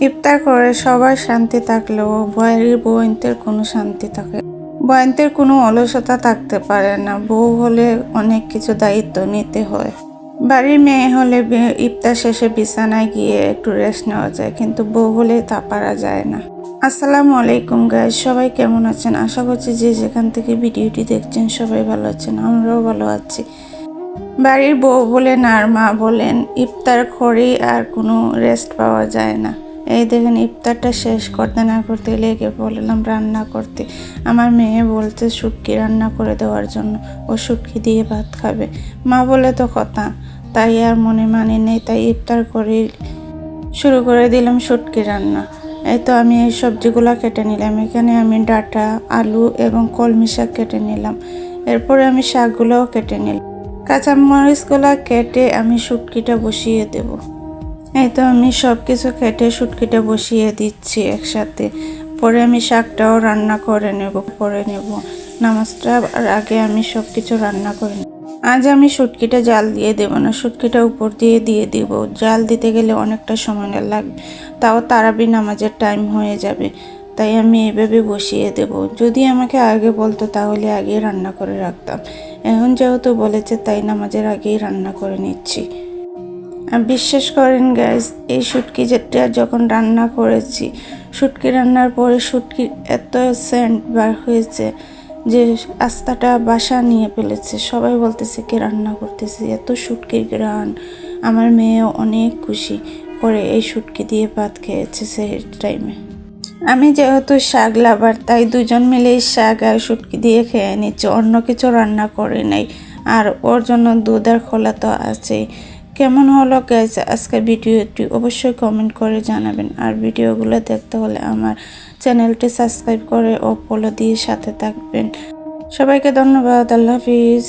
ইফতার করে সবার শান্তি থাকলেও বাড়ির বউয়ের কোনো শান্তি থাকে, বউয়ের কোনো অলসতা থাকতে পারে না। বউ হলে অনেক কিছু দায়িত্ব নিতে হয়। বাড়ির মেয়ে হলে ইফতার শেষে বিছানায় গিয়ে একটু রেস্ট নেওয়া যায়, কিন্তু বউ হলে তা পারা যায় না। আসসালামু আলাইকুম গাইস, সবাই কেমন আছেন? আশা করছি যে যেখান থেকে ভিডিওটি দেখছেন সবাই ভালো আছেন, আমরাও ভালো আছি। বাড়ির বউ বলেন আর মা বলেন, ইফতার করে আর কোনো রেস্ট পাওয়া যায় না। এই দেখেন, ইফতারটা শেষ করতে না করতে লেগে বললাম রান্না করতে। আমার মেয়ে বলছে শুটকি রান্না করে দেওয়ার জন্য, ও শুটকি দিয়ে ভাত খাবে। মা বলে তো কথা, তাই আর মনে মানে নেই, তাই ইফতার করে শুরু করে দিলাম শুটকি রান্না। এই তো আমি এই সবজিগুলো কেটে নিলাম। এখানে আমি ডাঁটা, আলু এবং কলমি শাক কেটে নিলাম। এরপরে আমি শাকগুলোও কেটে নিলাম। কাঁচামরিচগুলো কেটে আমি শুটকিটা বসিয়ে দেব। এই তো আমি সব কিছু কেটে শুটকিটা বসিয়ে দিচ্ছি একসাথে। পরে আমি শাকটাও রান্না করে নেব। নামাজটার আগে আমি সব কিছু রান্না করে নেব। আজ আমি শুটকিটা জাল দিয়ে দেব না, শুটকিটা উপর দিয়ে দেব। জাল দিতে গেলে অনেকটা সময় লাগবে, তাও তারাবি নামাজের টাইম হয়ে যাবে, তাই আমি এভাবে বসিয়ে দেব। যদি আমাকে আগে বলতো তাহলে আগেই রান্না করে রাখতাম। এখন যেহেতু বলেছে তাই নামাজের আগেই রান্না করে নিচ্ছি। বিশ্বাস করেন গাইস, এই শুটকি যেটা যখন রান্না করেছি, শুটকি রান্নার পরে শুটকির এত সেন্ট বার হয়েছে যে আস্তাটা বাসা নিয়ে ফেলেছে। সবাই বলতেছে কে রান্না করতেছে, এত শুটকির ঘ্রাণ। আমার মেয়েও অনেক খুশি করে এই শুটকি দিয়ে ভাত খেয়েছে সেই টাইমে। আমি যেহেতু শাক লাভার, তাই দুজন মিলেই শাক আর শুটকি দিয়ে খেয়ে নিচ্ছি, অন্য কিছু রান্না করে নাই। আর ওর জন্য দুধ আর খোলা তো আছেই। কেমন হলো গাইস আজকের ভিডিওটি অবশ্যই কমেন্ট করে জানাবেন। আর ভিডিওগুলো দেখতে হলে আমার চ্যানেলটি সাবস্ক্রাইব করে ও ফলো দিয়ে সাথে থাকবেন। সবাইকে ধন্যবাদ। আল্লাহ হাফিজ।